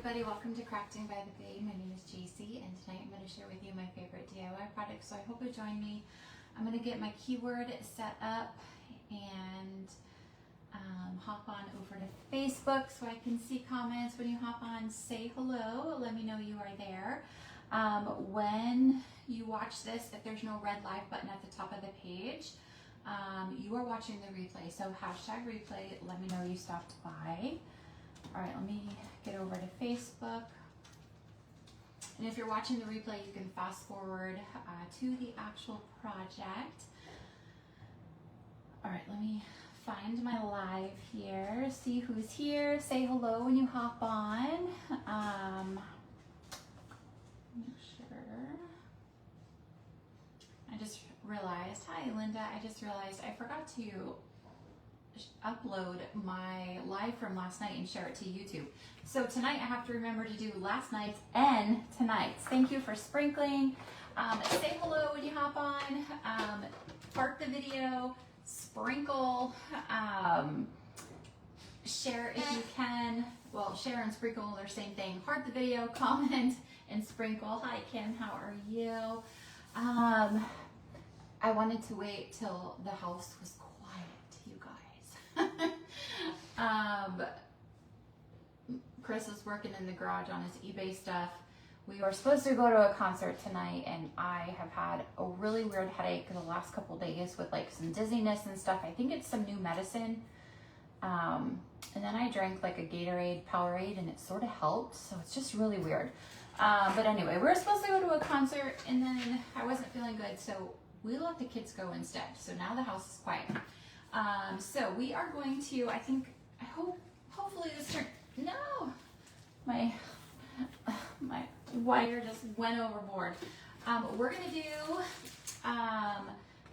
everybody, welcome to Crafting by the Bay. My name is JC and tonight I'm going to share with you my favorite DIY products, so I hope you'll join me. I'm going to get my keyword set up and hop on over to Facebook so I can see comments. When you hop on, say hello, let me know you are there. When you watch this, if there's no red live button at the top of the page, you are watching the replay, so hashtag replay, let me know you stopped by. All right, let me get over to Facebook. And if you're watching the replay, you can fast forward to the actual project. All right, let me find my live here, see who's here, say hello when you hop on. Sure. I just realized, hi Linda, I just realized I forgot to upload my live from last night and share it to YouTube. So tonight I have to remember to do last night's and tonight's. Thank you for sprinkling. Say hello when you hop on. Heart the video, sprinkle, share if you can. Well, share and sprinkle are the same thing. Heart the video, comment, and sprinkle. Hi Kim, how are you? I wanted to wait till the house was quiet, you guys. Chris is working in the garage on his eBay stuff. We were supposed to go to a concert tonight and I have had a really weird headache the last couple days with like some dizziness and stuff. I think it's some new medicine. And then I drank like a Gatorade, Powerade, and it sort of helped. So it's just really weird. But anyway, we were supposed to go to a concert and then I wasn't feeling good. So we let the kids go instead. So now the house is quiet. So we are going to, hopefully this turn, no, my wire just went overboard. We're gonna do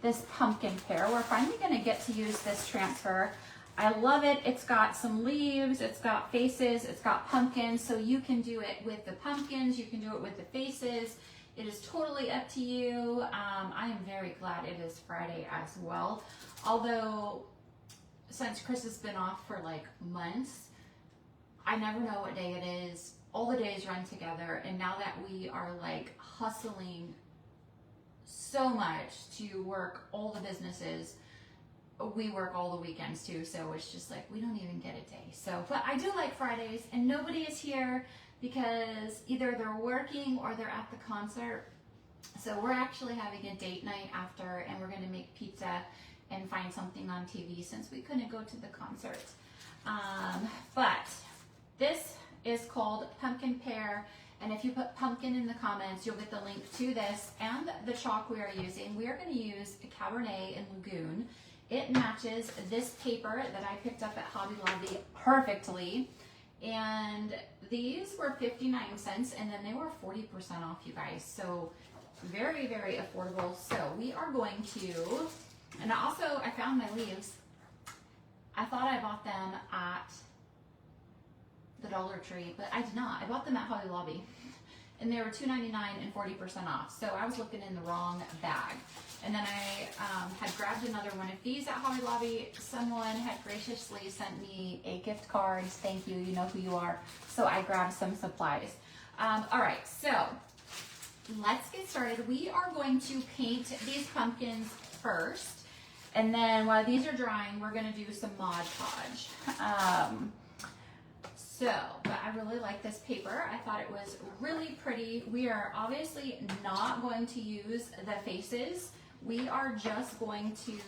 this pumpkin pear. We're finally gonna get to use this transfer. I love it. It's got some leaves, it's got faces, it's got pumpkins, so you can do it with the pumpkins, you can do it with the faces. It is totally up to you. I am very glad it is Friday as well. Although, since Chris has been off for like months, I never know what day it is. All the days run together, and now that we are like hustling so much to work all the businesses, we work all the weekends too, so it's just like we don't even get a day. So, but I do like Fridays, and nobody is here because either they're working or they're at the concert. So we're actually having a date night after, and we're gonna make pizza and find something on TV since we couldn't go to the concert. But this is called Pumpkin Pear, and if you put pumpkin in the comments, you'll get the link to this and the chalk we are using. We are gonna use a Cabernet and Lagoon. It matches this paper that I picked up at Hobby Lobby perfectly. And these were 59 cents and then they were 40% off, you guys. So very, very affordable. So we are going to, and also I found my leaves. I thought I bought them at the Dollar Tree, but I did not. I bought them at Hobby Lobby and they were $2.99 and 40% off. So I was looking in the wrong bag. And then I had grabbed another one of these at Hobby Lobby. Someone had graciously sent me a gift card. Thank you, you know who you are. So I grabbed some supplies. All right, so let's get started. We are going to paint these pumpkins first. And then while these are drying, we're gonna do some Mod Podge. But I really like this paper. I thought it was really pretty. We are obviously not going to use the faces. We are just going to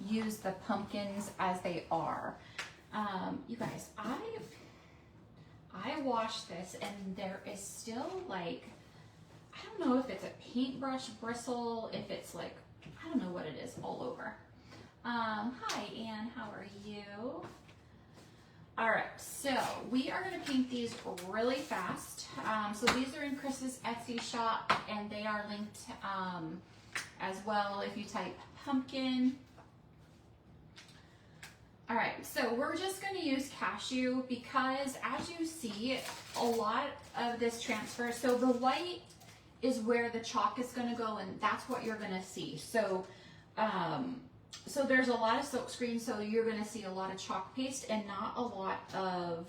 use the pumpkins as they are. You guys, I washed this and there is still like, I don't know if it's a paintbrush bristle, if it's like, I don't know what it is all over. Hi Anne, how are you? All right, so we are gonna paint these really fast. So these are in Chris's Etsy shop and they are linked as well if you type pumpkin. All right, so we're just gonna use cashew because as you see, a lot of this transfer, so the white is where the chalk is gonna go and that's what you're gonna see. So So there's a lot of silk screen, so you're going to see a lot of chalk paste and not a lot of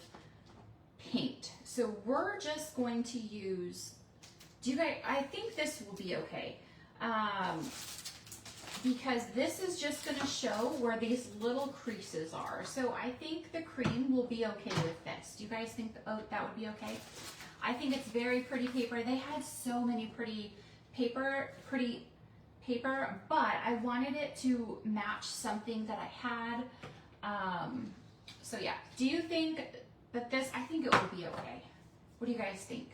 paint. So we're just going to use, do you guys, I think this will be okay. Because this is just gonna show where these little creases are. So I think the cream will be okay with this. Do you guys think that would be okay? I think it's very pretty paper. They had so many pretty paper, but I wanted it to match something that I had. So yeah, do you think that this, I think it will be okay. What do you guys think?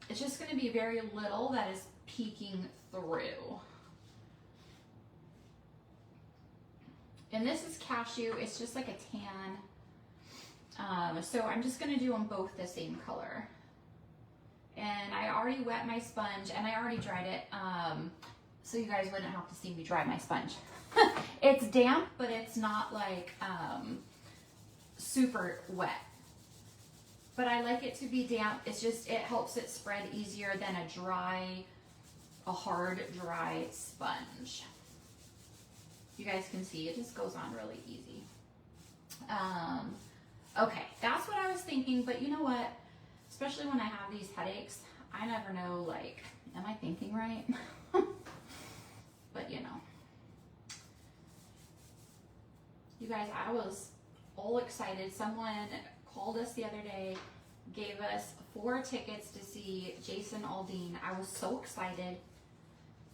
It's just gonna be very little that is peeking through. And this is cashew, it's just like a tan. So I'm just gonna do them both the same color. And I already wet my sponge and I already dried it, so you guys wouldn't have to see me dry my sponge. It's damp, but it's not like super wet. But I like it to be damp, it's just, it helps it spread easier than a hard, dry sponge. You guys can see it just goes on really easy. Okay, that's what I was thinking, but you know what? Especially when I have these headaches, I never know, like, am I thinking right? But you know. You guys, I was all excited. Someone called us the other day, gave us 4 tickets to see Jason Aldean. I was so excited.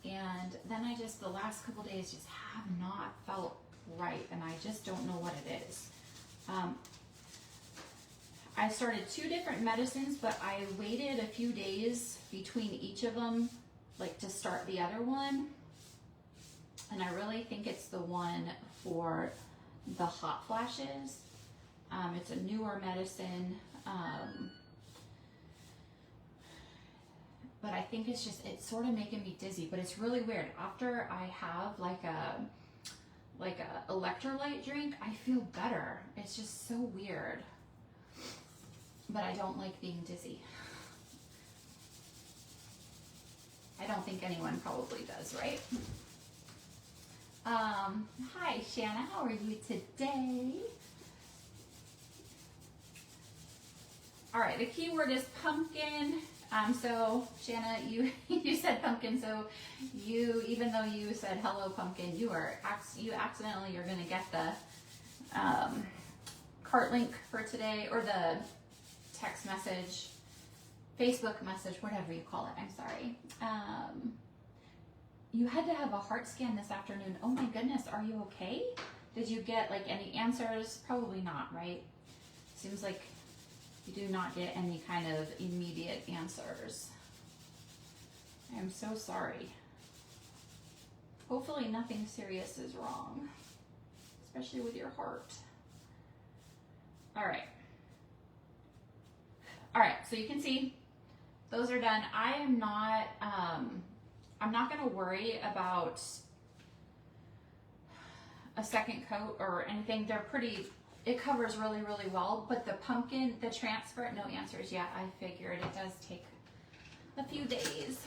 And then I just, the last couple days just have not felt right, and I just don't know what it is. I started 2 different medicines, but I waited a few days between each of them, like to start the other one. And I really think it's the one for the hot flashes. It's a newer medicine. But I think it's just, it's sort of making me dizzy, but it's really weird. After I have like a electrolyte drink, I feel better. It's just so weird. But I don't like being dizzy. I don't think anyone probably does, right? Hi Shanna, how are you today? All right, the key word is pumpkin. So Shanna, you said pumpkin, so you, even though you said hello pumpkin, you accidentally are gonna get the cart link for today, or the text message, Facebook message, whatever you call it, I'm sorry. You had to have a heart scan this afternoon. Oh my goodness, are you okay? Did you get like any answers? Probably not, right? Seems like you do not get any kind of immediate answers. I'm so sorry. Hopefully nothing serious is wrong, especially with your heart. All right. All right, so you can see those are done. I'm not gonna worry about a second coat or anything. They're pretty, it covers really, really well, but the pumpkin, the transfer, no answers yet. I figured it does take a few days.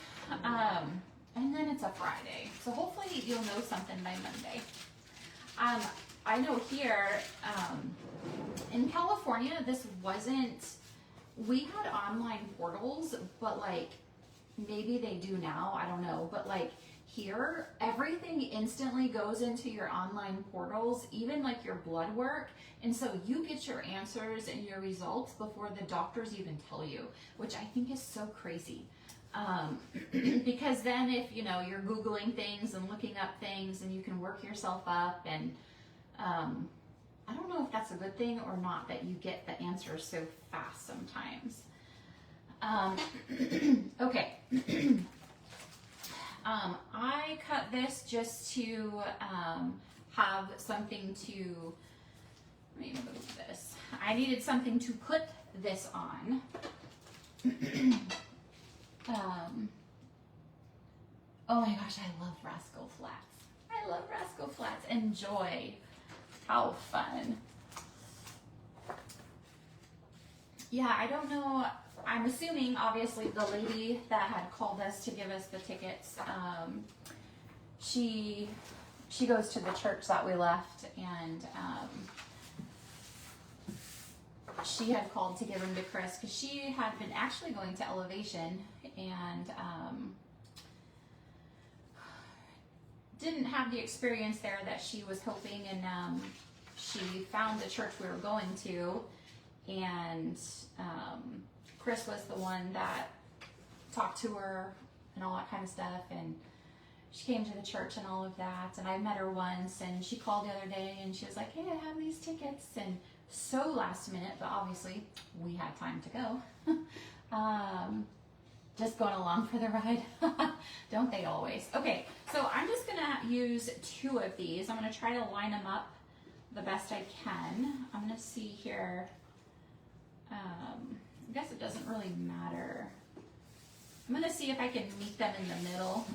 And then it's a Friday. So hopefully you'll know something by Monday. I know here, in California, this wasn't, we had online portals, but like, maybe they do now, I don't know, but like here, everything instantly goes into your online portals, even like your blood work. And so you get your answers and your results before the doctors even tell you, which I think is so crazy. Because then if, you know, you're Googling things and looking up things and you can work yourself up, and I don't know if that's a good thing or not, that you get the answers so fast sometimes. Okay. I cut this just to have something to, let me move this. I needed something to put this on. Oh my gosh, I love Rascal Flats. I love Rascal Flats. Enjoy. How fun. Yeah, I don't know. I'm assuming, obviously, the lady that had called us to give us the tickets, she goes to the church that we left, and she had called to give them to Chris because she had been actually going to Elevation and didn't have the experience there that she was hoping, and she found the church we were going to, and Chris was the one that talked to her and all that kind of stuff, and she came to the church and all of that, and I met her once, and she called the other day and she was like, hey, I have these tickets, and so last minute, but obviously we had time to go. Just going along for the ride. Don't they always? Okay, so I'm just gonna use 2 of these. I'm gonna try to line them up the best I can. I'm gonna see here. I guess it doesn't really matter. I'm gonna see if I can meet them in the middle.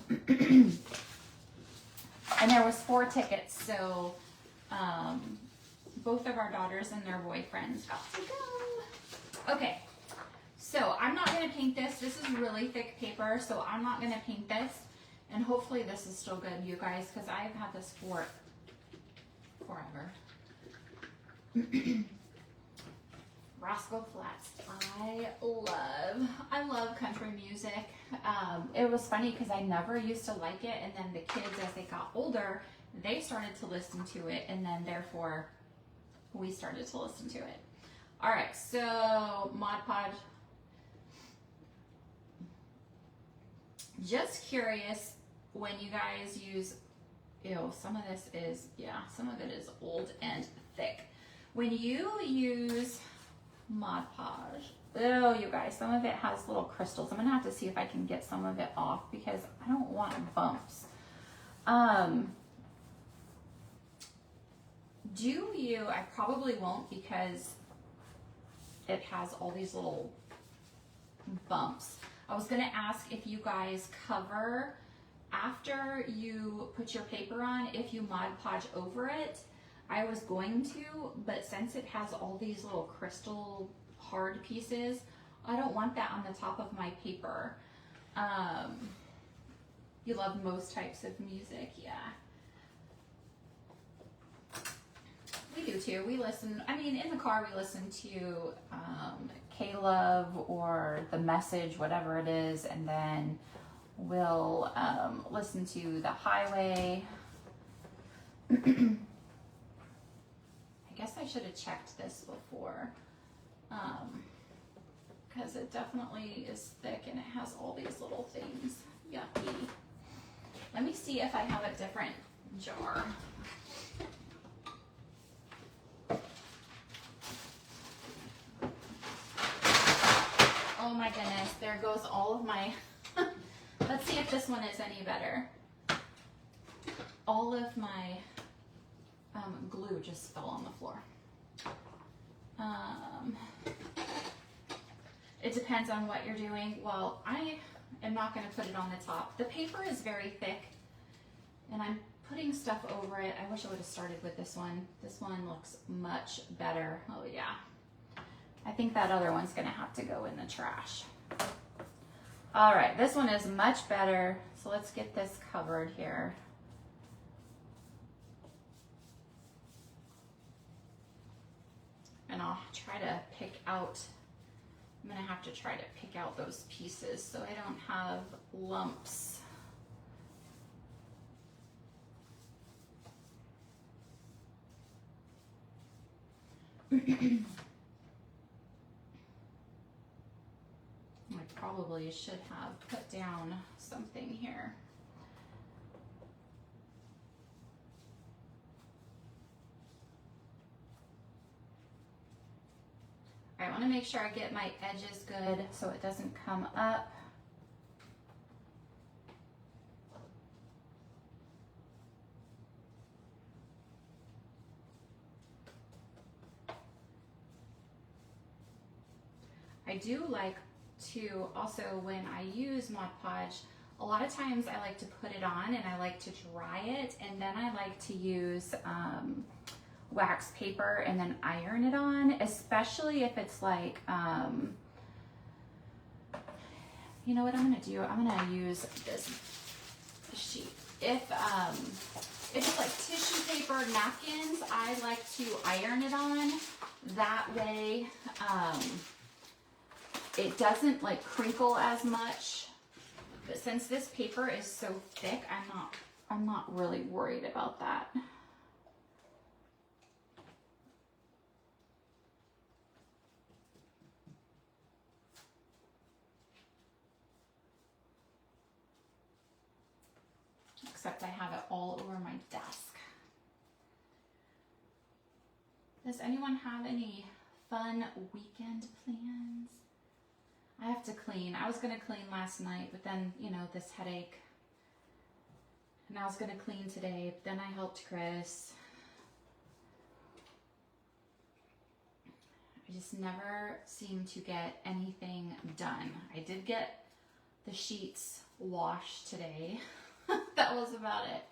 And there was 4 tickets, so both of our daughters and their boyfriends got to go. Okay, so I'm not gonna paint this. This is really thick paper, so I'm not gonna paint this. And hopefully this is still good, you guys, because I've had this for forever. Rascal Flatts. I love country music. It was funny because I never used to like it, and then the kids, as they got older, they started to listen to it, and then therefore we started to listen to it. All right, so Mod Podge. Just curious, when you guys use, some of this is, some of it is old and thick. When you use Mod Podge, you guys, some of it has little crystals. I'm gonna have to see if I can get some of it off because I don't want bumps. I probably won't because it has all these little bumps. I was gonna ask if you guys cover, after you put your paper on, if you Mod Podge over it. I was going to, but since it has all these little crystal hard pieces, I don't want that on the top of my paper. You love most types of music, yeah. We do too. We listen, in the car we listen to K-Love or The Message, whatever it is, and then we'll listen to The Highway. I guess I should have checked this before, because it definitely is thick and it has all these little things. Yucky. Let me see if I have a different jar. Oh my goodness, there goes all of my, let's see if this one is any better. All of my glue just fell on the floor. It depends on what you're doing. Well, I am not going to put it on the top. The paper is very thick and I'm putting stuff over it. I wish I would have started with this one. This one looks much better. Oh yeah. I think that other one's going to have to go in the trash. All right, this one is much better. So let's get this covered here. And I'll try to pick out, I'm gonna have to try to pick out those pieces so I don't have lumps. I probably should have put down something here. I want to make sure I get my edges good so it doesn't come up. I do like to also, when I use Mod Podge, a lot of times I like to put it on and I like to dry it, and then I like to use wax paper and then iron it on, especially if it's like, you know what I'm gonna do? I'm gonna use this sheet. If it's like tissue paper, napkins, I like to iron it on That way, it doesn't like crinkle as much. But since this paper is so thick, I'm not really worried about that. Except I have it all over my desk. Does anyone have any fun weekend plans? I have to clean. I was gonna clean last night, but then, you know, this headache. And I was gonna clean today, but then I helped Chris. I just never seem to get anything done. I did get the sheets washed today. That was about it.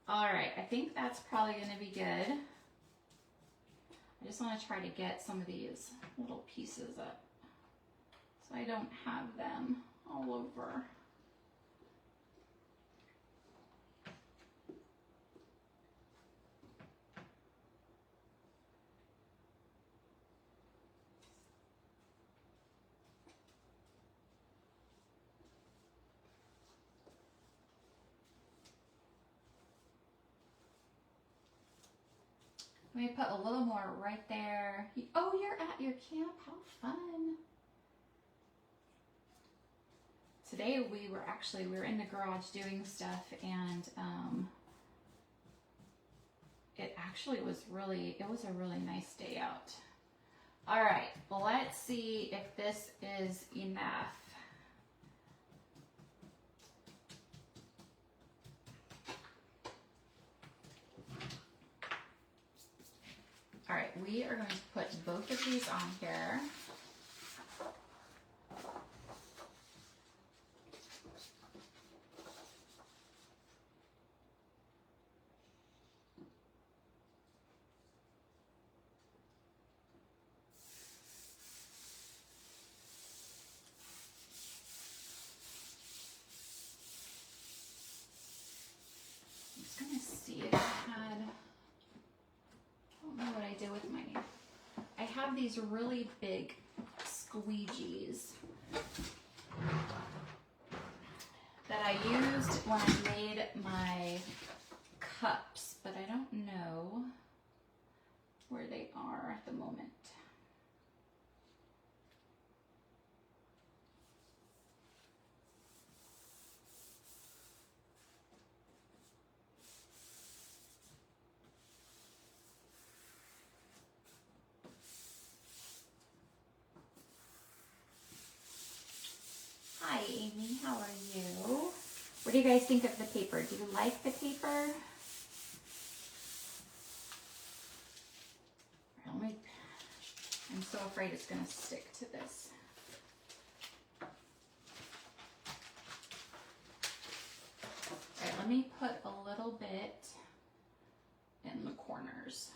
All right, I think that's probably gonna be good. I just want to try to get some of these little pieces up so I don't have them all over. Let me put a little more right there. Oh, you're at your camp. How fun. Today we were in the garage doing stuff, and it actually was a really nice day out. All right, well, let's see if this is enough. All right, we are going to put both of these on here. I'm just going to see if what I did with my, I have these really big squeegees that I used when I made my cups, but I don't know where they are at the moment. Hi, Amy, how are you? What do you guys think of the paper? Do you like the paper? I'm so afraid it's going to stick to this. All right, let me put a little bit in the corners.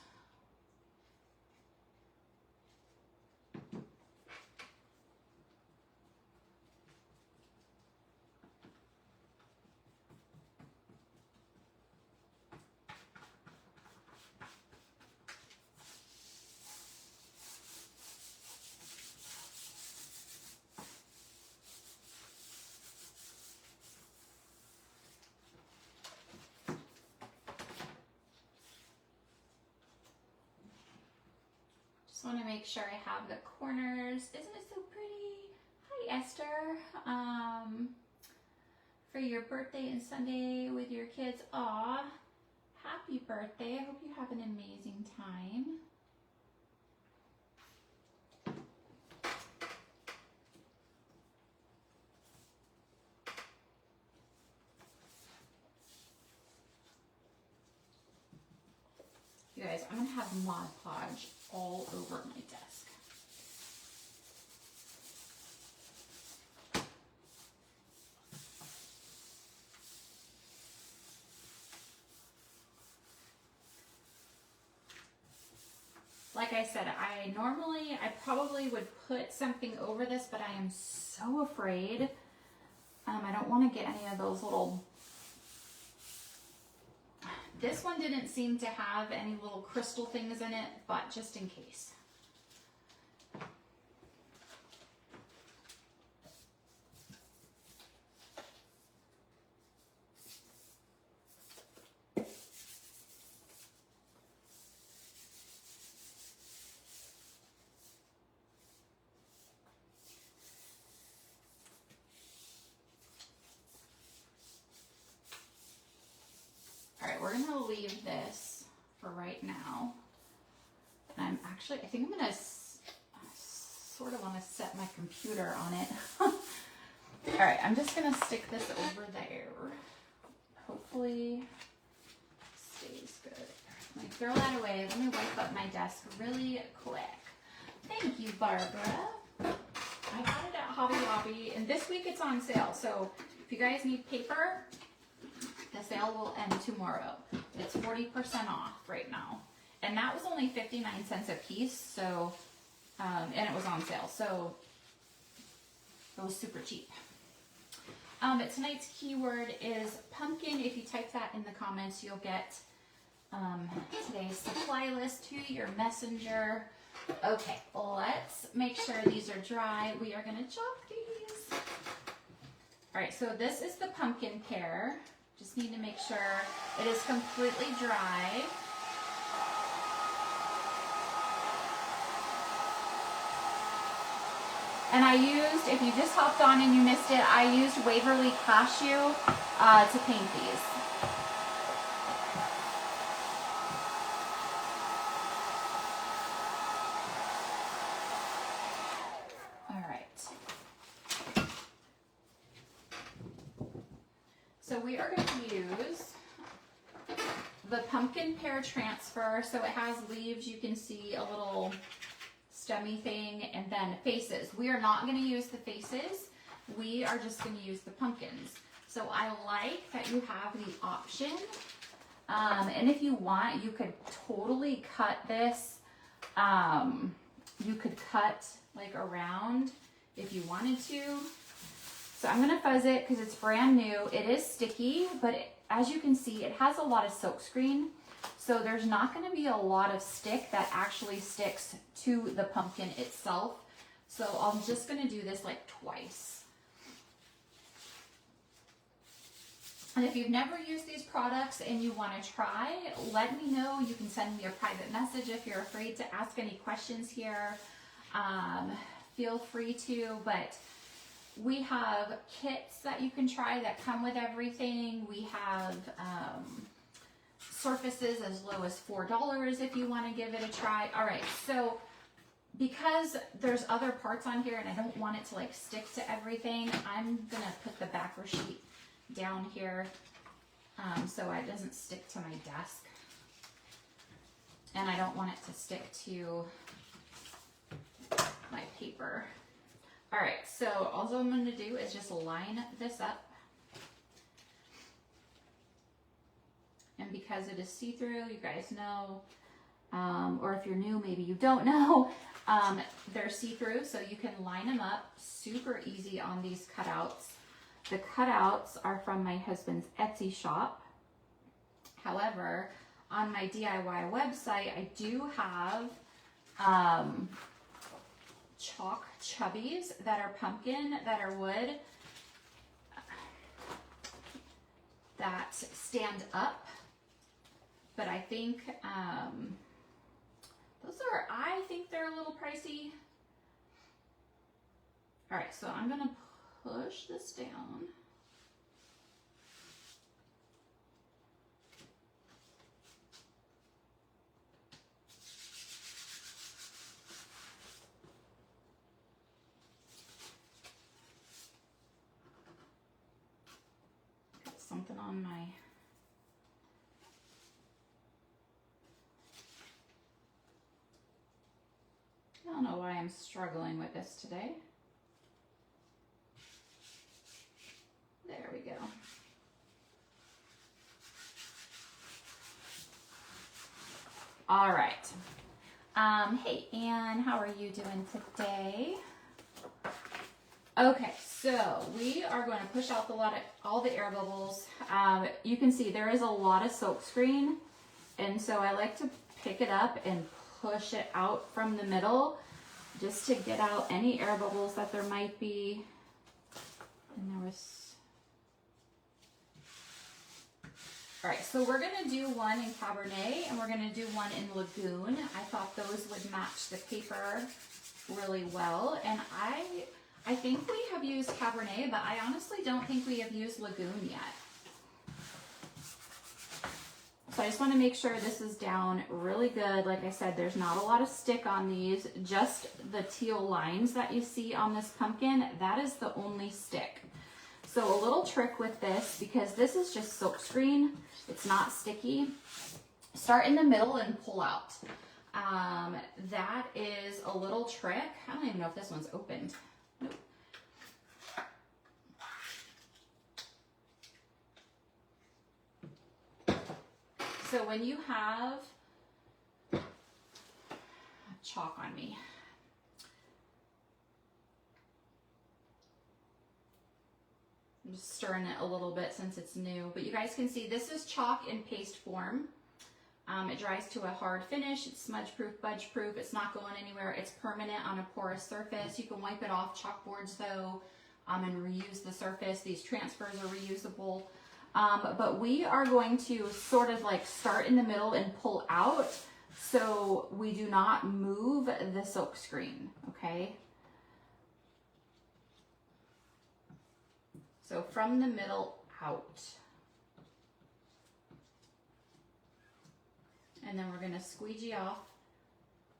Just want to make sure I have the corners. Isn't it so pretty? Hi, Esther. For your birthday and Sunday with your kids. Aw, happy birthday. I hope you have an amazing time. You guys, I'm gonna have Mod Podge all over my desk. Like I said, I probably would put something over this, but I am so afraid. I don't want to get any of those little This one didn't seem to have any little crystal things in it, but just in case. We're gonna leave this for right now. And I think I'm gonna sort of want to set my computer on it. All right, I'm just gonna stick this over there. Hopefully stays good. Let me throw that away. Let me wipe up my desk really quick. Thank you, Barbara. I got it at Hobby Lobby, and this week it's on sale. So if you guys need paper, the sale will end tomorrow. It's 40% off right now. And that was only 59 cents a piece, so, and it was on sale, so it was super cheap. Tonight's keyword is pumpkin. If you type that in the comments, you'll get today's supply list to your messenger. Okay, let's make sure these are dry. We are gonna chalk these. All right, so this is the pumpkin pear. Just need to make sure it is completely dry. And I used, if you just hopped on and you missed it, I used Waverly Cashew to paint these. All right. So we are going to use the pumpkin pear transfer. So it has leaves, you can see a little stemmy thing, and then faces. We are not going to use the faces. We are just going to use the pumpkins. So I like that you have the option. And if you want, you could totally cut this. You could cut like around if you wanted to. So I'm going to fuzz it because it's brand new. It is sticky, but as you can see, it has a lot of silk screen. So there's not going to be a lot of stick that actually sticks to the pumpkin itself. So I'm just going to do this like twice. And if you've never used these products and you want to try, let me know. You can send me a private message if you're afraid to ask any questions here. Feel free to, but we have kits that you can try that come with everything. We have surfaces as low as $4 if you want to give it a try. All right, so because there's other parts on here and I don't want it to like stick to everything, I'm gonna put the backer sheet down here so it doesn't stick to my desk, and I don't want it to stick to my paper. All right, so all I'm going to do is just line this up. And because it is see-through, you guys know, or if you're new, maybe you don't know, they're see-through, so you can line them up super easy on these cutouts. The cutouts are from my husband's Etsy shop. However, on my DIY website, I do have chalk chubbies that are pumpkin, that are wood, that stand up. But I think I think they're a little pricey. All right, so I'm gonna push this down. Got something on my I don't know why I'm struggling with this today. There we go. All right. Hey, Anne, how are you doing today? Okay, So we are going to push out all the air bubbles. You can see there is a lot of silk screen, and so I like to pick it up and push it out from the middle just to get out any air bubbles that there might be. And there was... All right, so we're gonna do one in Cabernet and we're gonna do one in Lagoon. I thought those would match the paper really well. And I think we have used Cabernet, but I honestly don't think we have used Lagoon yet. So I just want to make sure this is down really good. Like I said, there's not a lot of stick on these, just the teal lines that you see on this pumpkin, that is the only stick. So a little trick with this, because this is just silk screen, it's not sticky, start in the middle and pull out. That is a little trick. I don't even know if this one's opened. Nope. So when you have chalk on me, I'm just stirring it a little bit since it's new, but you guys can see this is chalk in paste form. It dries to a hard finish. It's smudge proof, budge proof. It's not going anywhere. It's permanent on a porous surface. You can wipe it off chalkboards though, and reuse the surface. These transfers are reusable. But we are going to sort of like start in the middle and pull out so we do not move the silk screen, okay? So from the middle out. And then we're gonna squeegee off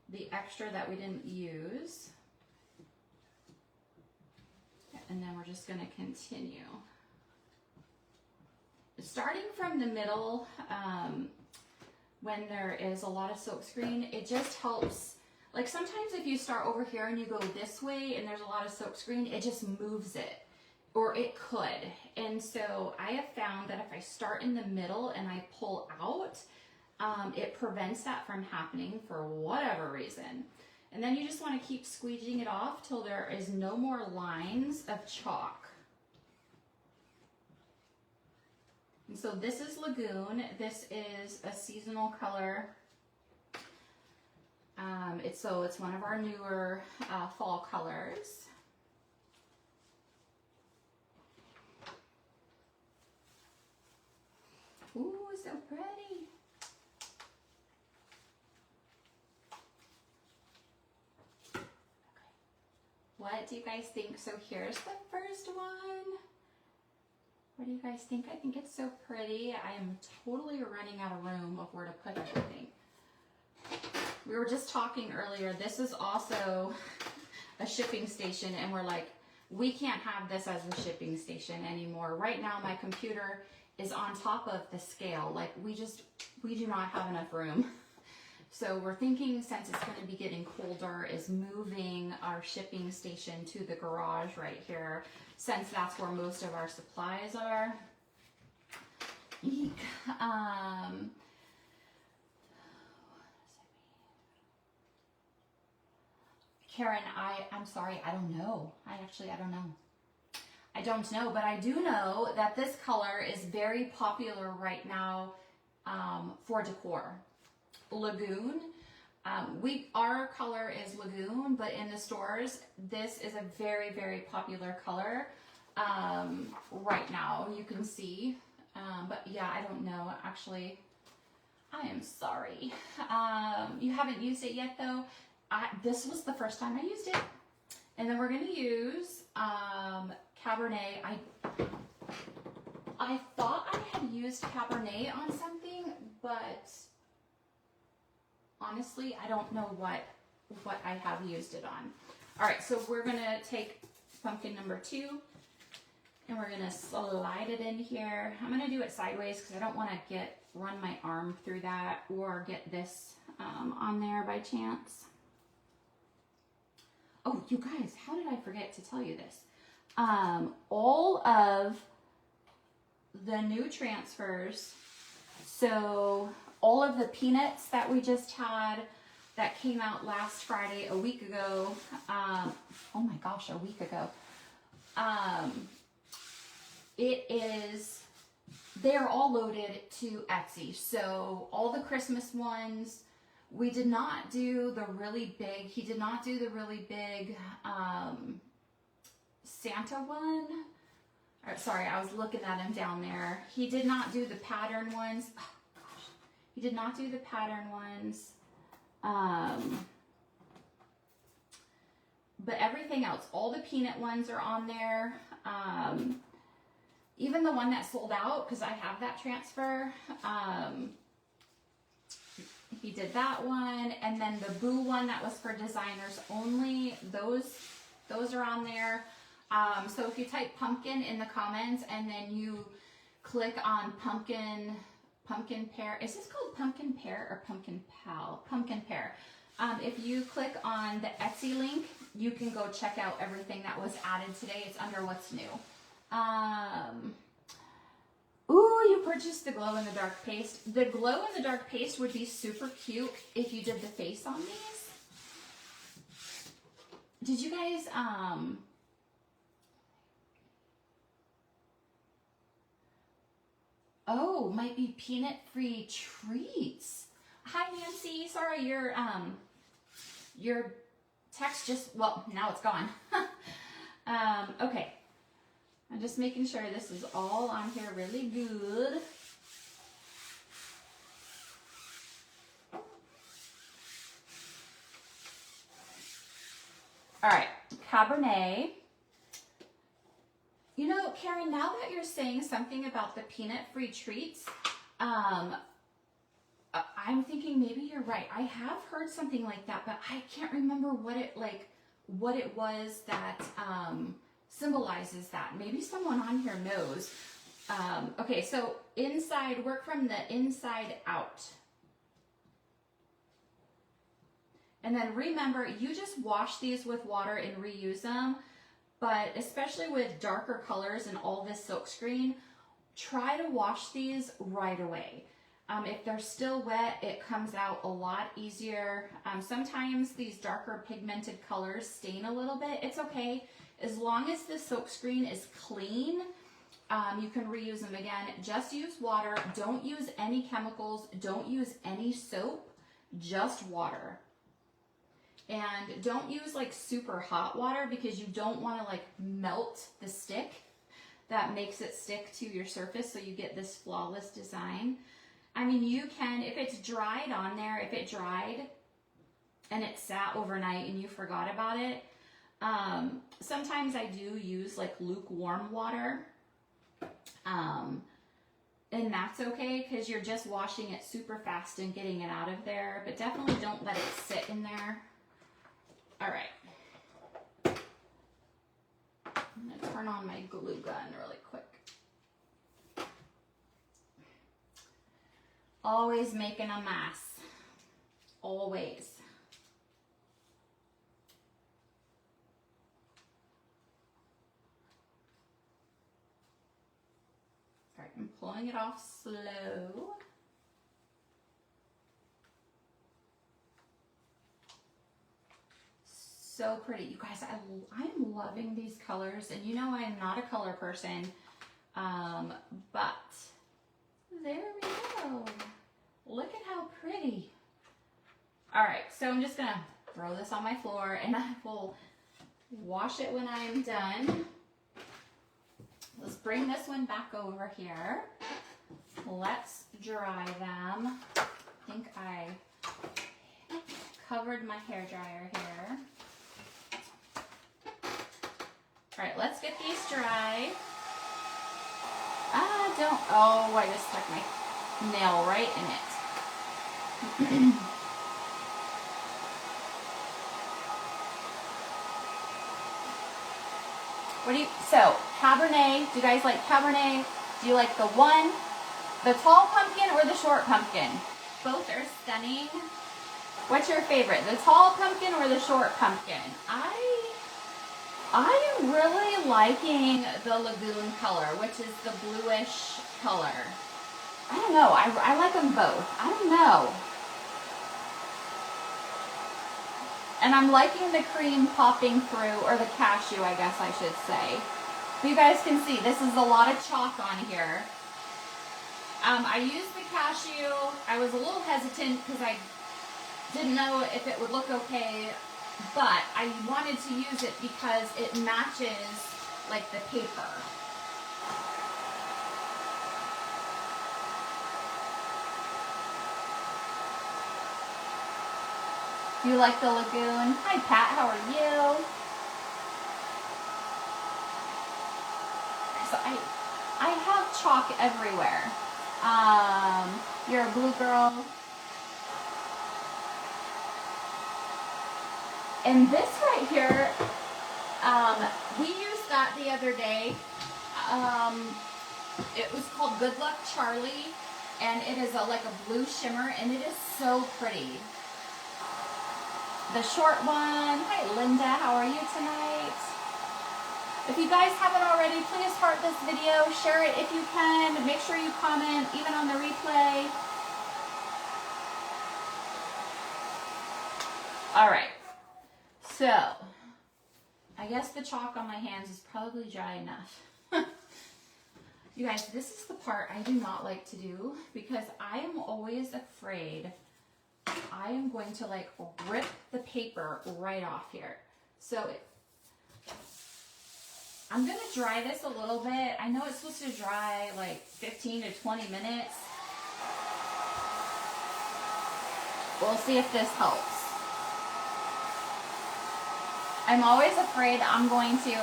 the extra that we didn't use. And then we're just gonna continue. Starting from the middle, when there is a lot of silk screen, it just helps. Like sometimes if you start over here and you go this way and there's a lot of silk screen, it just moves it, or it could. And so I have found that if I start in the middle and I pull out, it prevents that from happening for whatever reason. And then you just want to keep squeegeeing it off till there is no more lines of chalk. And so this is Lagoon. This is a seasonal color. It's one of our newer fall colors. Ooh, so pretty. Okay. What do you guys think? So here's the first one. What do you guys think? I think it's so pretty. I am totally running out of room of where to put everything. We were just talking earlier, this is also a shipping station, and we're like, we can't have this as a shipping station anymore. Right now my computer is on top of the scale. Like we do not have enough room. So we're thinking, since it's going to be getting colder, is moving our shipping station to the garage right here, since that's where most of our supplies are. Eek. Karen, I'm sorry, I don't know. I don't know. I don't know, but I do know that this color is very popular right now for decor. Lagoon. Our color is Lagoon, but in the stores, this is a very, very popular color right now. You can see, but yeah, I don't know. Actually, I am sorry. You haven't used it yet though. This was the first time I used it. And then we're going to use Cabernet. I thought I had used Cabernet on something, but honestly, I don't know what I have used it on. All right, so we're going to take pumpkin number 2, and we're going to slide it in here. I'm going to do it sideways because I don't want to run my arm through that or get this on there by chance. Oh, you guys, how did I forget to tell you this? All of the new transfers, so all of the peanuts that we just had that came out last Friday, a week ago, oh my gosh, a week ago. They're all loaded to Etsy. So all the Christmas ones, we did not do the really big, he did not do the really big Santa one. Or, sorry, I was looking at him down there. He did not do the pattern ones. Oh, gosh. He did not do the pattern ones. But everything else, all the peanut ones are on there. Even the one that sold out, because I have that transfer, he did that one. And then the Boo one that was for designers only, those are on there. So if you type pumpkin in the comments and then you click on pumpkin pear, is this called pumpkin pear or pumpkin pal? Pumpkin pear. If you click on the Etsy link, you can go check out everything that was added today. It's under what's new. Ooh, you purchased the glow in the dark paste. The glow in the dark paste would be super cute if you did the face on these. Did you guys, oh, might be peanut-free treats. Hi, Nancy. Sorry, your text just, well, now it's gone. Okay. I'm just making sure this is all on here really good. All right, Cabernet. You know, Karen, now that you're saying something about the peanut-free treats, I'm thinking maybe you're right. I have heard something like that, but I can't remember what it was that symbolizes that. Maybe someone on here knows. Okay, so inside, work from the inside out. And then remember, you just wash these with water and reuse them. But especially with darker colors and all this silkscreen, try to wash these right away. If they're still wet, it comes out a lot easier. Sometimes these darker pigmented colors stain a little bit. It's okay. As long as the silkscreen is clean, you can reuse them again. Just use water. Don't use any chemicals. Don't use any soap. Just water. And don't use like super hot water because you don't want to like melt the stick. That makes it stick to your surface so you get this flawless design. I mean, you can, if it's dried on there, if it dried and it sat overnight and you forgot about it, sometimes I do use like lukewarm water. And that's okay because you're just washing it super fast and getting it out of there. But definitely don't let it sit in there. All right. I'm going to turn on my glue gun really quick. Always making a mess. Always. All right, I'm pulling it off slow. So pretty. You guys, I'm loving these colors. And you know I'm not a color person, but there we go. Look at how pretty. All right, so I'm just gonna throw this on my floor and I will wash it when I'm done. Let's bring this one back over here. Let's dry them. I think I covered my hairdryer here. All right, let's get these dry. I just stuck my nail right in it. So Cabernet, do you guys like Cabernet? Do you like the tall pumpkin or the short pumpkin? Both are stunning. What's your favorite, the tall pumpkin or the short pumpkin? I am really liking the lagoon color, which is the bluish color. I don't know. I like them both. I don't know. And I'm liking the cream popping through, or the cashew, I guess I should say. But you guys can see, this is a lot of chalk on here. I used the cashew. I was a little hesitant because I didn't know if it would look okay, but I wanted to use it because it matches like the paper. You like the lagoon? Hi Pat, how are you? So I have chalk everywhere. You're a blue girl. And this right here, we used that the other day. It was called Good Luck Charlie, and it is like a blue shimmer, and it is so pretty. The short one. Hi Linda, how are you tonight? If you guys haven't already, please heart this video, share it if you can, make sure you comment, even on the replay. All right, so I guess the chalk on my hands is probably dry enough. You guys, this is the part I do not like to do because I am always afraid I am going to like rip the paper right off here. So I'm going to dry this a little bit. I know it's supposed to dry like 15 to 20 minutes. We'll see if this helps. I'm always afraid I'm going to,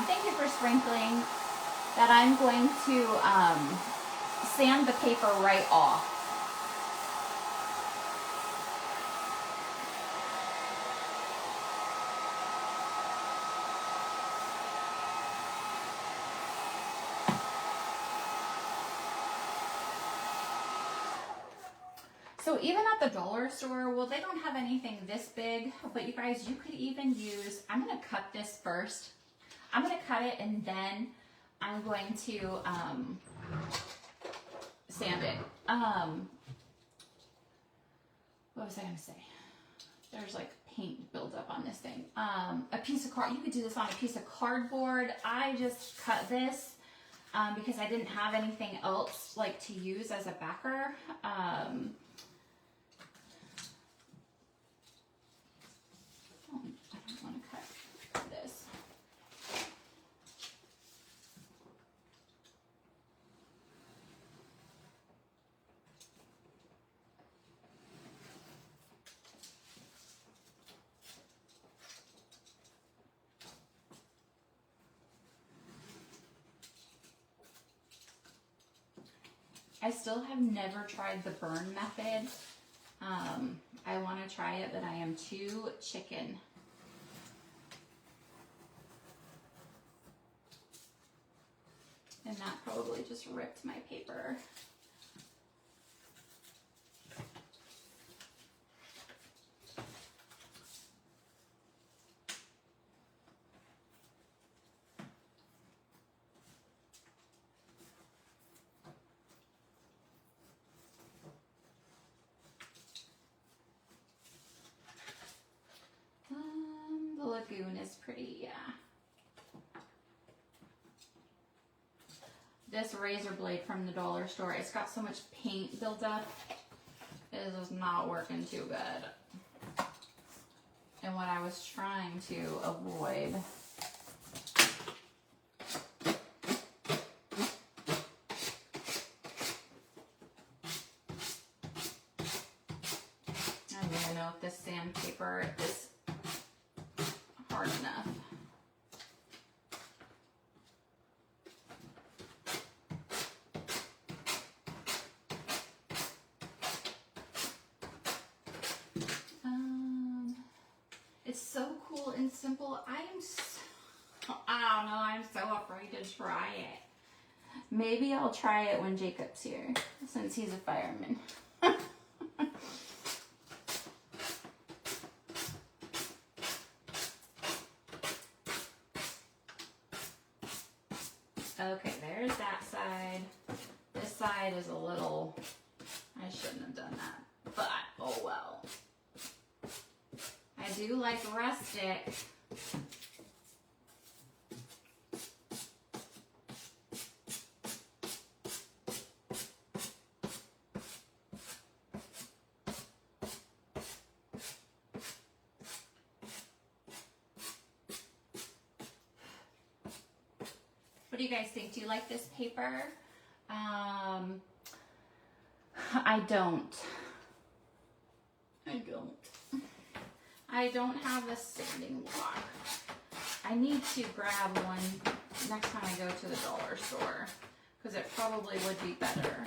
thank you for sprinkling, that I'm going to sand the paper right off. So even at the dollar store, well, they don't have anything this big, but you guys, you could even use, I'm going to cut this first. I'm going to cut it and then I'm going to sand it. What was I going to say? There's like paint buildup on this thing. A piece of card, you could do this on a piece of cardboard. I just cut this because I didn't have anything else like to use as a backer. I don't want to cut this. I still have never tried the burn method. I want to try it, but I am too chicken. And that probably just ripped my paper. The lagoon is pretty, yeah. This razor blade from the dollar store, it's got so much paint built up. It is not working too good. And what I was trying to avoid. I don't even know if this sandpaper is hard enough. It's so cool and simple. I don't know, I'm so afraid to try it. Maybe I'll try it when Jacob's here, since he's a fireman. Okay, there's that side. This side is a little, I shouldn't have done that, but oh well. I do like rustic. What do you guys think? Do you like this paper? I don't. I don't have a sanding block. I need to grab one next time I go to the dollar store because it probably would be better.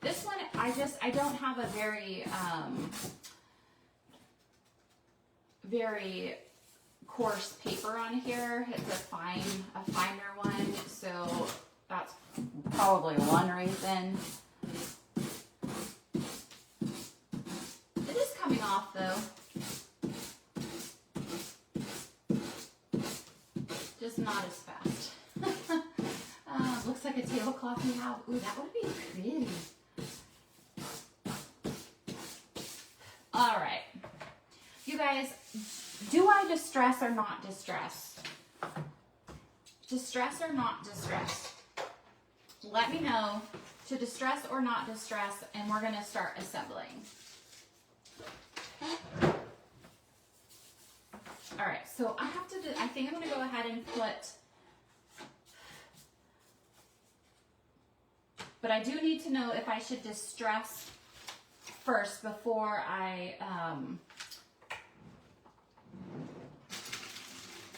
This one, I don't have a very coarse paper on here. It's a finer one, so that's probably one reason. It is coming off though. Just not as fast. Looks like a tablecloth we have. Ooh, that would be pretty. All right, you guys, do I distress or not distress? Distress or not distress? Let me know to distress or not distress, and we're gonna start assembling. All right, so I have to do, I think I'm gonna go ahead and put, but I do need to know if I should distress first before I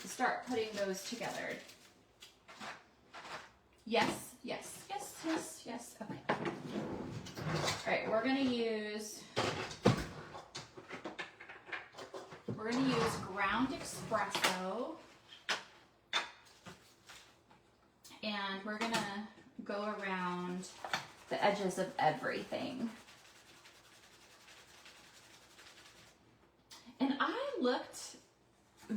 start putting those together. Yes, yes, yes, yes, yes. Okay. All right, we're gonna use ground espresso, and we're gonna go around the edges of everything. And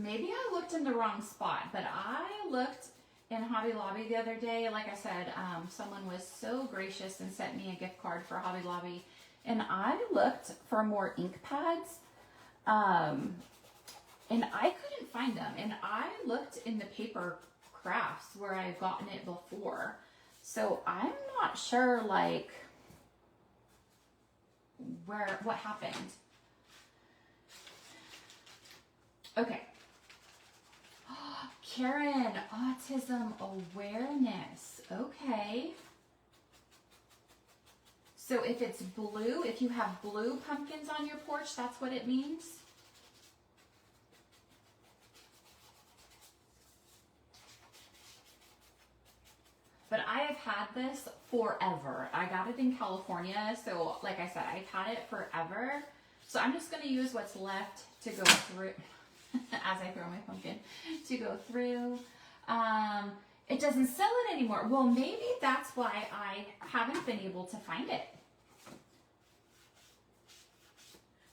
maybe I looked in the wrong spot, but I looked in Hobby Lobby the other day. Like I said, someone was so gracious and sent me a gift card for Hobby Lobby, and I looked for more ink pads, and I couldn't find them. And I looked in the paper crafts where I've gotten it before. So I'm not sure like what happened. Okay. Karen, autism awareness. Okay. So if it's blue, if you have blue pumpkins on your porch, that's what it means? But I have had this forever. I got it in California, so like I said, I've had it forever. So I'm just going to use what's left to go through, as I throw my pumpkin, to go through. It doesn't sell it anymore. Well, maybe that's why I haven't been able to find it.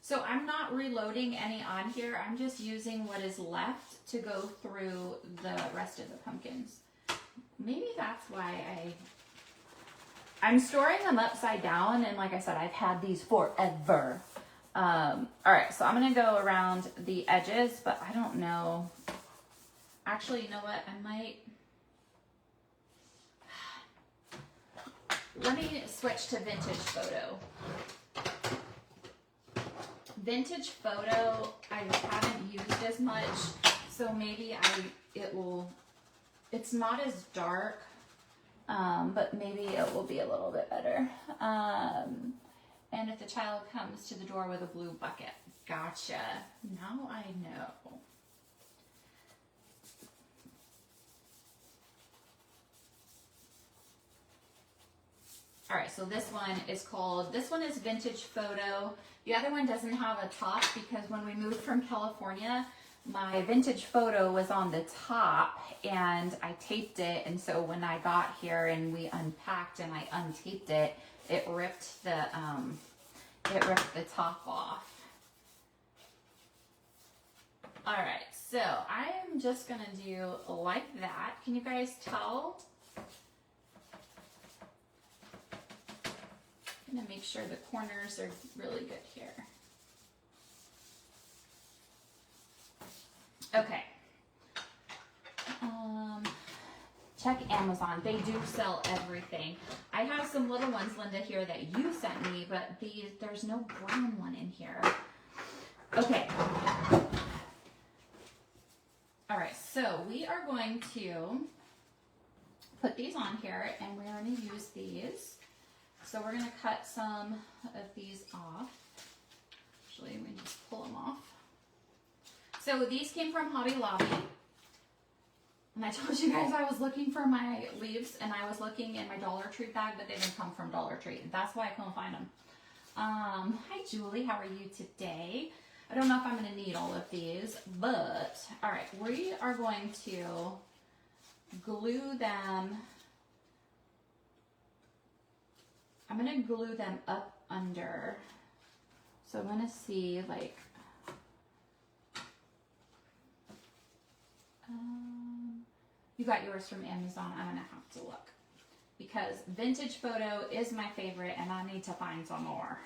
So I'm not reloading any on here. I'm just using what is left to go through the rest of the pumpkins. Maybe that's why I'm storing them upside down, and like I said, I've had these forever. All right, so I'm gonna go around the edges, but I don't know. Actually, you know what? I might. Let me switch to vintage photo. Vintage photo I haven't used as much, so maybe it's not as dark, but maybe it will be a little bit better. And if the child comes to the door with a blue bucket. Gotcha. Now I know. All right, so this one is Vintage Photo. The other one doesn't have a top because when we moved from California, my Vintage Photo was on the top and I taped it. And so when I got here and we unpacked and I untaped it, it ripped the top off. All right, so I'm just gonna do like that. Can you guys tell? I'm gonna make sure the corners are really good here. check Amazon. They do sell everything. I have some little ones, Linda, here that you sent me, but there's no brown one in here. Okay. All right, so we are going to put these on here, and we're going to use these. So we're going to cut some of these off. Actually, we just pull them off. So these came from Hobby Lobby. And I told you guys I was looking for my leaves, and I was looking in my Dollar Tree bag, but they didn't come from Dollar Tree. That's why I couldn't find them. Hi, Julie. How are you today? I don't know if I'm going to need all of these, but all right, we are going to glue them. I'm going to glue them up under. So I'm going to see like, you got yours from Amazon. I'm going to have to look because Vintage Photo is my favorite and I need to find some more.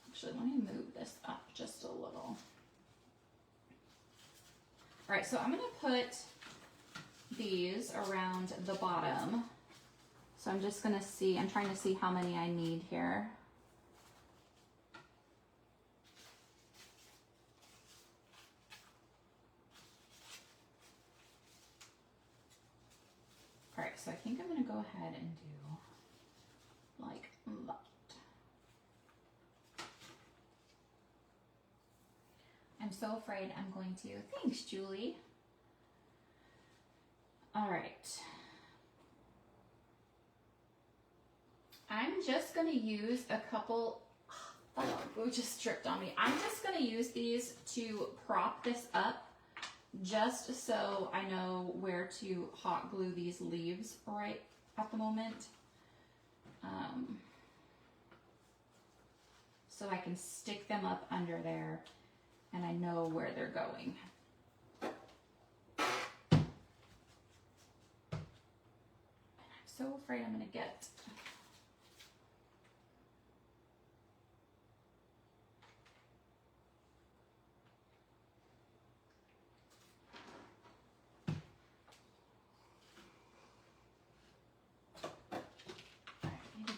Actually, let me move this up just a little. All right, so I'm going to put these around the bottom. So I'm just going to see, I'm trying to see how many I need here. All right, so I think I'm going to go ahead and do like that. I'm so afraid I'm going to. Thanks, Julie. All right. I'm just going to use a couple, oh, it just dripped on me. I'm just going to use these to prop this up just so I know where to hot glue these leaves right at the moment. So I can stick them up under there and I know where they're going. And I'm so afraid I'm going to get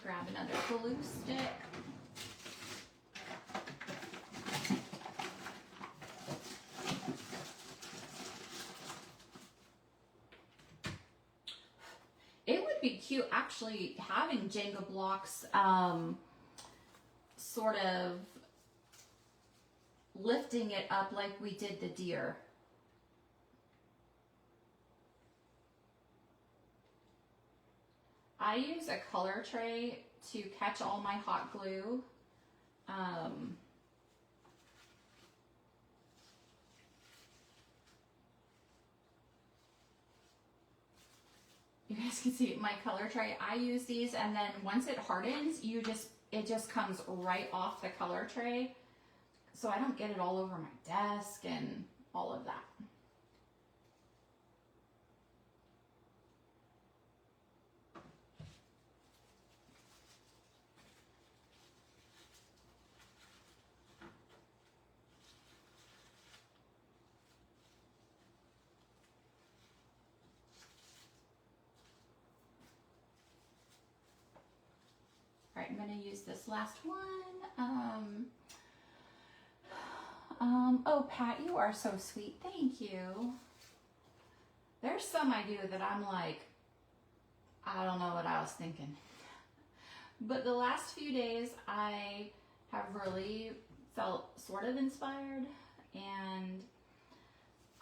grab another glue stick. It would be cute actually having Jenga blocks sort of lifting it up like we did the deer. I use a color tray to catch all my hot glue. You guys can see my color tray. I use these, and then once it hardens, it just comes right off the color tray. So I don't get it all over my desk and all of that. All right, I'm going to use this last one. Oh, Pat, you are so sweet. Thank you. There's some I do that I'm like, I don't know what I was thinking. But the last few days, I have really felt sort of inspired, and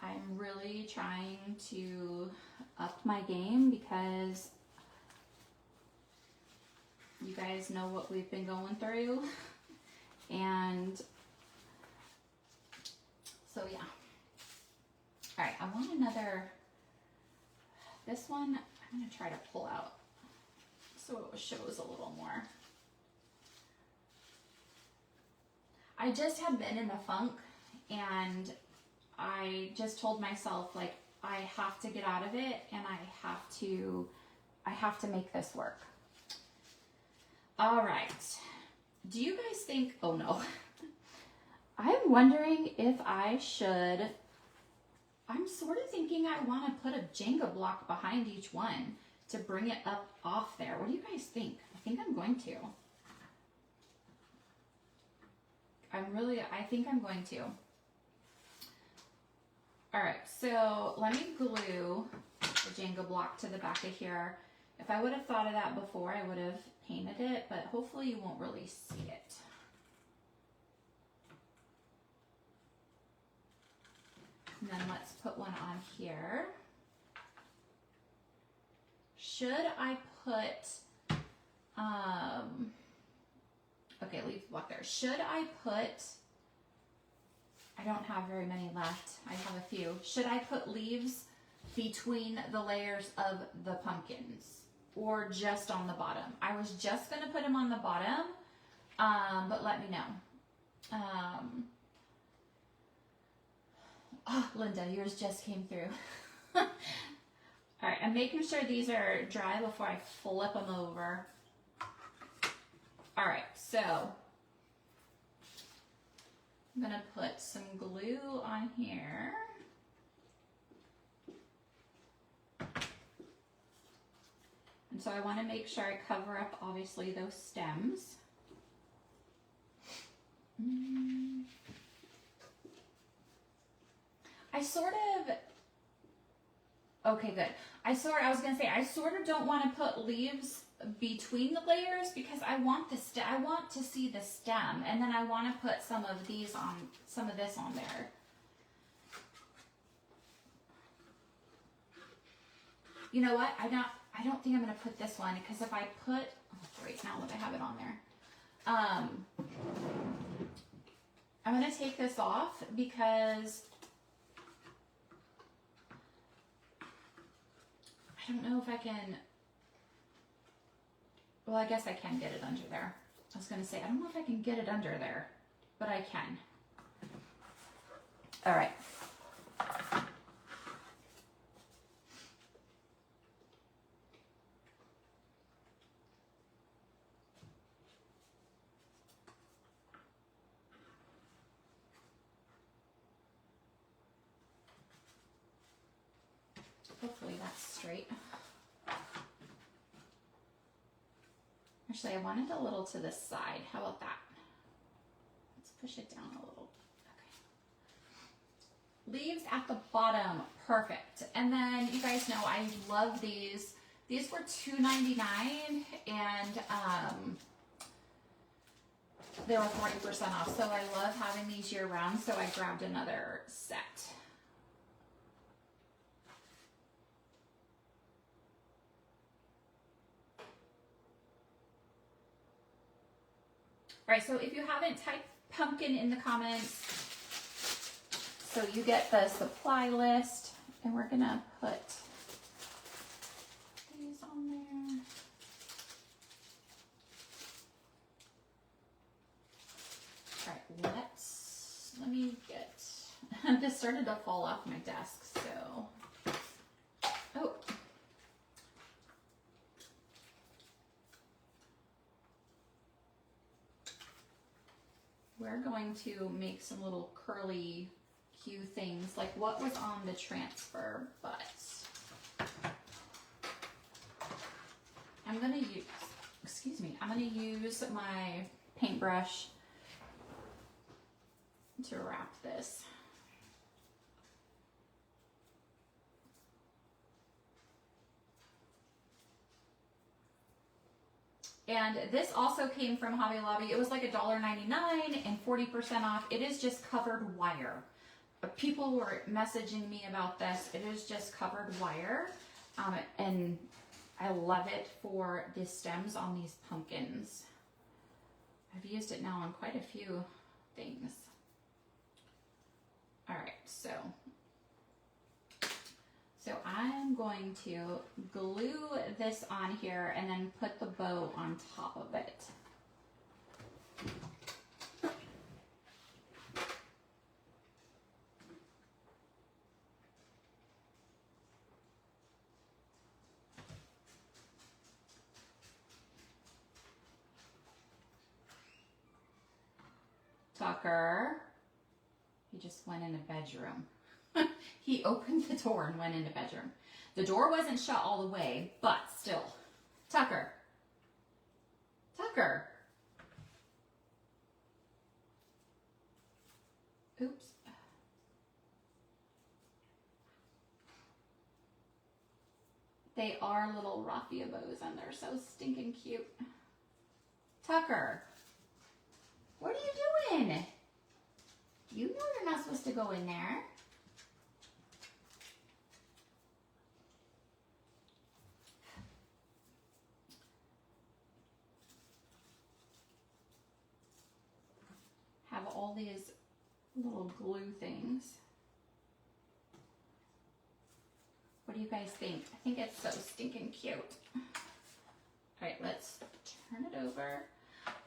I'm really trying to up my game because you guys know what we've been going through. And so yeah. All right, I want another, this one I'm gonna try to pull out so it shows a little more. I just had been in the funk and I just told myself like I have to get out of it and I have to make this work. All right. Do you guys think, oh no. I'm wondering if I I'm sort of thinking I want to put a Jenga block behind each one to bring it up off there. What do you guys think? I think I'm going to. I think I'm going to. All right, so let me glue the Jenga block to the back of here. If I would have thought of that before, I would have painted it, but hopefully you won't really see it. And then let's put one on here. Should I put, okay, leave the block there. Should I put, I don't have very many left. I have a few. Should I put leaves between the layers of the pumpkins or just on the bottom? I was just gonna put them on the bottom, but let me know. Oh, Linda, yours just came through. All right, I'm making sure these are dry before I flip them over. All right, so I'm gonna put some glue on here. And so I wanna make sure I cover up, obviously, those stems. I sort of, okay, good. I was gonna say, I sort of don't want to put leaves between the layers because I want I want to see the stem, and then I want to put some of these on, some of this on there. You know what? I don't think I'm gonna put this one because if I put, oh great, now that I have it on there, I'm gonna take this off because I don't know if I can, well, I guess I can get it under there. I was gonna say, I don't know if I can get it under there, but I can. All right. Hopefully that's straight. Actually, I want it a little to the side. How about that? Let's push it down a little. Okay. Leaves at the bottom, perfect. And then you guys know I love these. These were $2.99 and they were 40% off. So I love having these year round. So I grabbed another set. All right, so if you haven't, type pumpkin in the comments so you get the supply list, and we're gonna put these on there. All right, let me get, this started to fall off my desk, so, oh. We're going to make some little curly cue things like what was on the transfer, but I'm gonna use, excuse me, I'm gonna use my paintbrush to wrap this. And this also came from Hobby Lobby. It was like $1.99 and 40% off. It is just covered wire. People were messaging me about this. It is just covered wire. And I love it for the stems on these pumpkins. I've used it now on quite a few things. All right, so I'm going to glue this on here and then put the bow on top of it. Tucker, he just went in a bedroom. He opened the door and went into bedroom. The door wasn't shut all the way, but still. Tucker. Tucker. Oops. They are little raffia bows and they're so stinking cute. Tucker. What are you doing? You know you're not supposed to go in there. Have all these little glue things. What do you guys think? I think it's so stinking cute. All right, let's turn it over.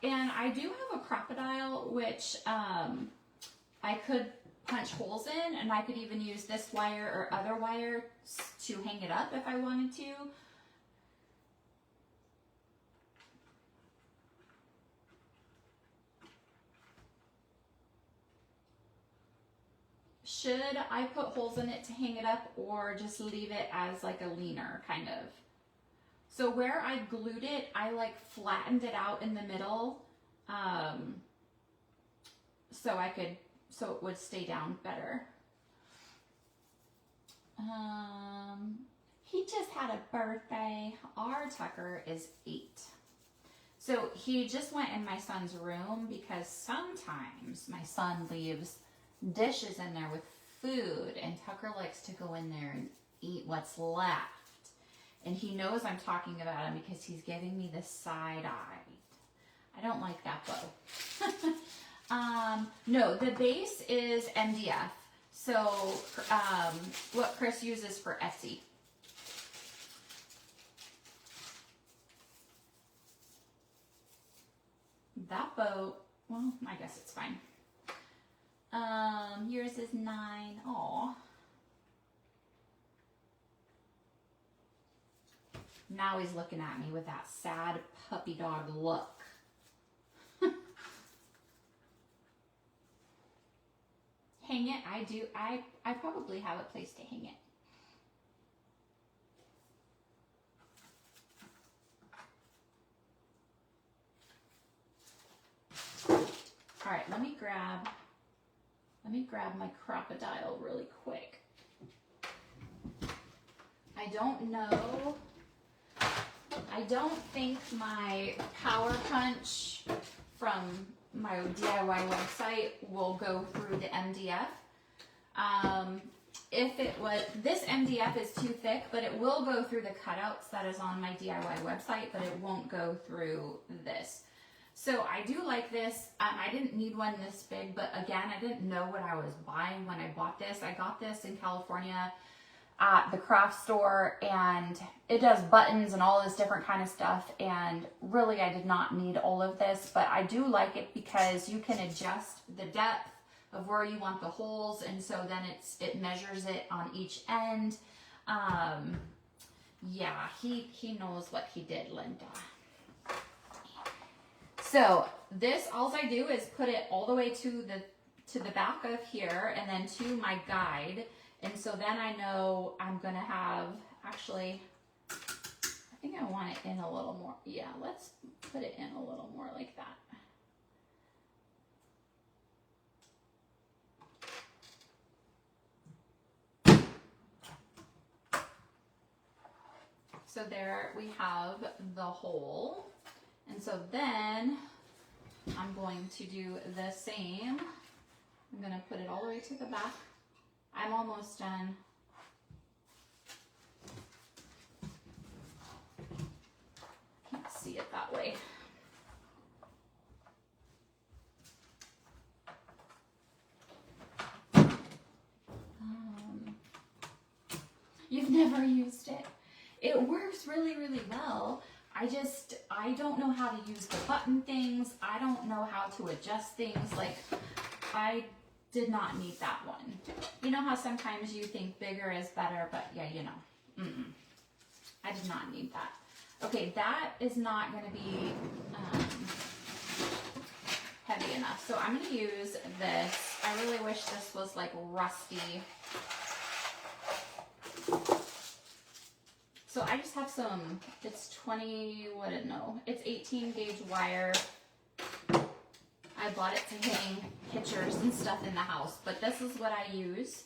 And I do have a crocodile, which I could punch holes in, and I could even use this wire or other wire to hang it up if I wanted to. Should I put holes in it to hang it up or just leave it as like a leaner kind of? So where I glued it, I like flattened it out in the middle so it would stay down better. He just had a birthday. Our Tucker is 8. So he just went in my son's room because sometimes my son leaves dishes in there with food and Tucker likes to go in there and eat what's left. And he knows I'm talking about him because he's giving me the side eye. I don't like that bow. No, the base is MDF. So what Chris uses for Etsy. That bow, well, I guess it's fine. Yours is 9. Aw. Now he's looking at me with that sad puppy dog look. Hang it, I do. I probably have a place to hang it. All right, let me grab my crocodile really quick. I don't think my power punch from my DIY website will go through the MDF. If it was, this MDF is too thick, but it will go through the cutouts that is on my DIY website, but it won't go through this. So I do like this. I didn't need one this big, but again, I didn't know what I was buying when I bought this. I got this in California at the craft store, and it does buttons and all this different kind of stuff, and really I did not need all of this, but I do like it because you can adjust the depth of where you want the holes, and so then it measures it on each end. Yeah, he knows what he did, Linda. So this, all I do is put it all the way to the back of here and then to my guide. And so then I know I'm gonna have, actually, I think I want it in a little more. Yeah, let's put it in a little more like that. So there we have the hole. And so then I'm going to do the same. I'm going to put it all the way to the back. I'm almost done. Can't see it that way. You've never used it. It works really, really well. I don't know how to use the button things. I don't know how to adjust things. Like, I did not need that one. You know how sometimes you think bigger is better, but yeah, you know. I did not need that. Okay, that is not going to be heavy enough. So I'm gonna use this. I really wish this was like rusty. So I just have some, it's 20, what did no, it's 18 gauge wire. I bought it to hang pictures and stuff in the house, but this is what I use.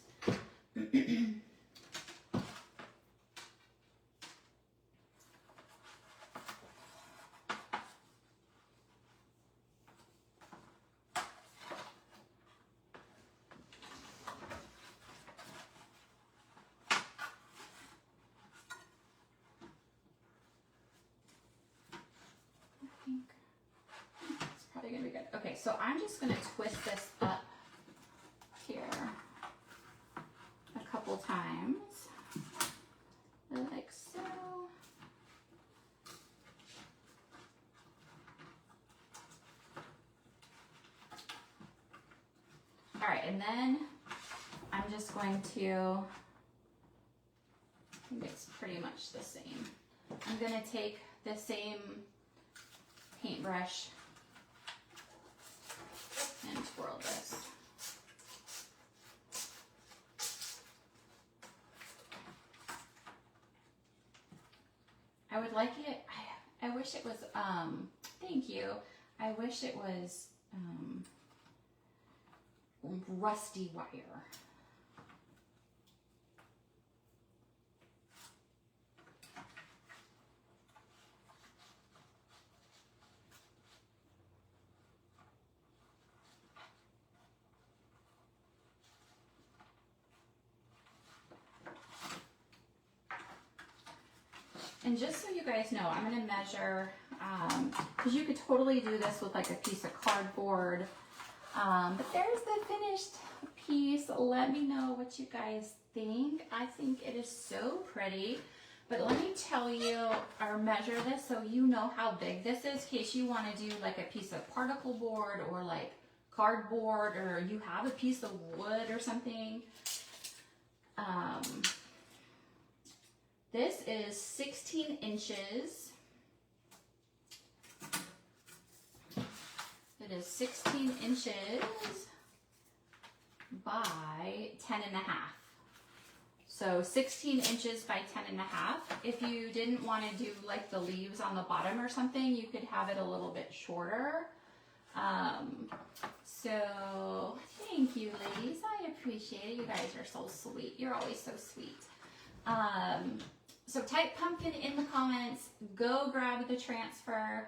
It's probably gonna be good. Okay, so I'm just gonna twist this up here a couple times, like so. All right, and then I'm just going to, I think it's pretty much the same. I'm gonna take the same paintbrush and twirl this. I would like it, I wish it was, thank you. I wish it was rusty wire. And just so you guys know, I'm gonna measure, because you could totally do this with like a piece of cardboard. But there's the finished piece. Let me know what you guys think. I think it is so pretty. But let me tell you, or measure this so you know how big this is, in case you want to do like a piece of particle board or like cardboard, or you have a piece of wood or something. This is 16 inches. It is 16 inches by 10 and a half. So 16 inches by 10 and a half. If you didn't want to do like the leaves on the bottom or something, you could have it a little bit shorter. So thank you, ladies. I appreciate it. You guys are so sweet. You're always so sweet. So type pumpkin in the comments. Go grab the transfer.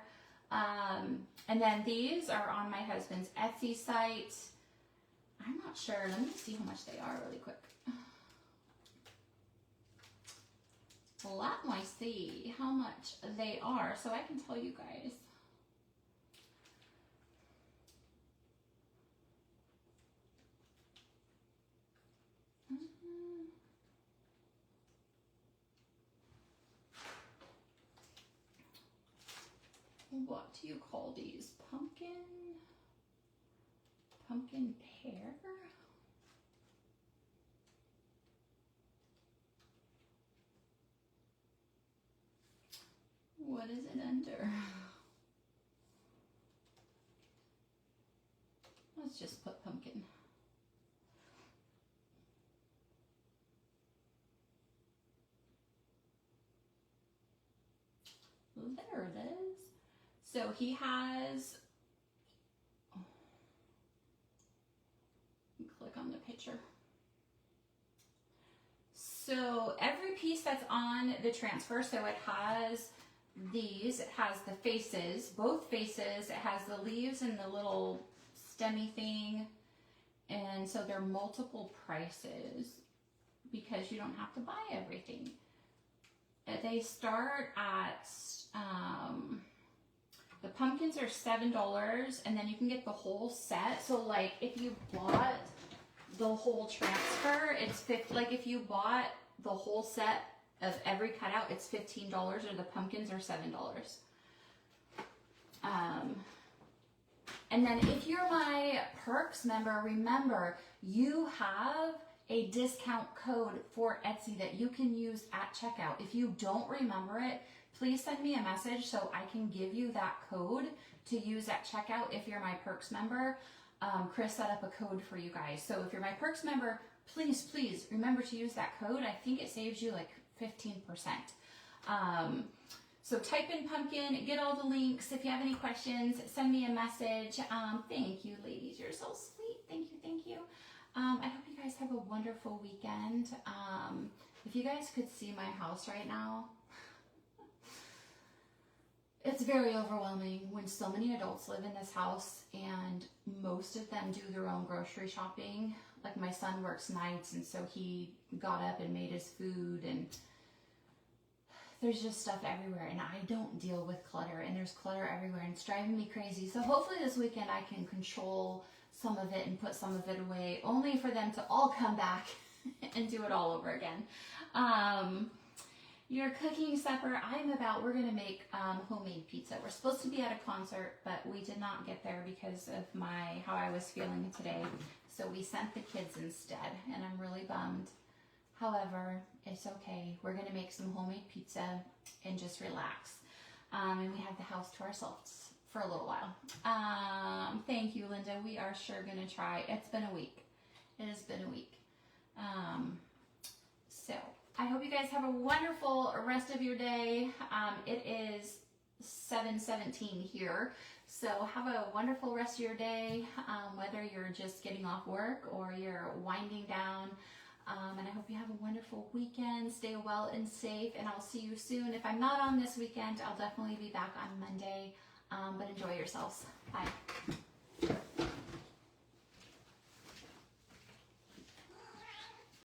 And then these are on my husband's Etsy site. I'm not sure. Let me see how much they are really quick. Let me see how much they are so I can tell you guys. What do you call these? Pumpkin pear? What is it under? Let's just put pumpkin. There it is. So he has, click on the picture. So every piece that's on the transfer, so it has these, it has the faces, both faces, it has the leaves and the little stemmy thing. And so they're multiple prices because you don't have to buy everything. They start at, the pumpkins are $7 and then you can get the whole set. So like if you bought the whole transfer, it's like if you bought the whole set of every cutout, it's $15, or the pumpkins are $7. And then if you're my perks member, remember you have a discount code for Etsy that you can use at checkout. If you don't remember it, please send me a message so I can give you that code to use at checkout if you're my Perks member. Chris set up a code for you guys. So if you're my Perks member, please remember to use that code. I think it saves you like 15%. So type in pumpkin, get all the links. If you have any questions, send me a message. Thank you, ladies. You're so sweet. Thank you. I hope you guys have a wonderful weekend. If you guys could see my house right now, it's very overwhelming when so many adults live in this house and most of them do their own grocery shopping. Like my son works nights and so he got up and made his food, and there's just stuff everywhere, and I don't deal with clutter, and there's clutter everywhere and it's driving me crazy. So hopefully this weekend I can control some of it and put some of it away, only for them to all come back and do it all over again. Your cooking supper, we're gonna make homemade pizza. We're supposed to be at a concert, but we did not get there because of how I was feeling today. So we sent the kids instead, and I'm really bummed. However, it's okay. We're gonna make some homemade pizza and just relax. And we have the house to ourselves for a little while. Thank you, Linda. We are sure gonna try. It's been a week. It has been a week. So I hope you guys have a wonderful rest of your day. It is 7:17 here. So have a wonderful rest of your day, whether you're just getting off work or you're winding down. And I hope you have a wonderful weekend. Stay well and safe, and I'll see you soon. If I'm not on this weekend, I'll definitely be back on Monday. But enjoy yourselves. Bye.